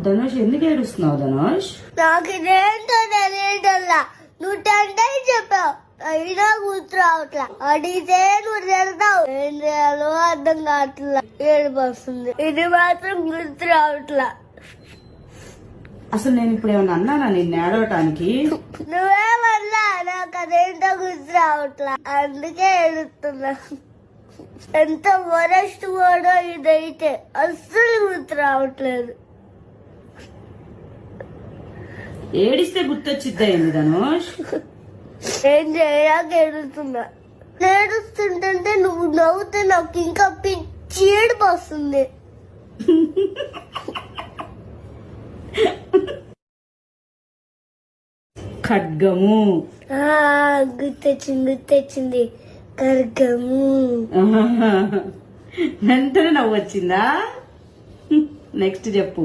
ధనుష్ ఎందుకు ఏడుస్తున్నావు ధనుష్? నాకు ఇదేంటో తెలియటల్లా. నువ్వు 10 టైమ్స్ చెప్పావు, అయినా గుర్తు రావట్లా. అడిగితే నువ్వు తిడతావు. ఏం చేయాలో అర్థం కావట్లా. ఏడుపు వస్తుంది. ఇది మాత్రం గుర్తు రావట్లా. అసలు నేను ఇప్పుడు ఏమన్నా అన్నానా నిన్ను ఏడవటానికి? నువ్వేమన్నా, నాకు అదేంటో గుర్తు రావట్లా, అందుకే ఏడుతున్నా. ఎంత వరస్ట్ కూడా ఇదైతే అస్సలు గుర్తు రావట్లేదు. ఏడిస్తే గుర్తొచ్చిద్దా ఏంది ధనుష్? ఏం చేయక ఏడుతున్నా. ఏడుస్తుంటే నువ్వు నవ్వుతే నాకు ఇంకా పిచ్చి ఏడుపు వస్తుంది. ఖడ్గము. గుర్తొచ్చింది ఖడ్గము. వెంటనే నవ్వు వచ్చిందా? నెక్స్ట్ చెప్పు.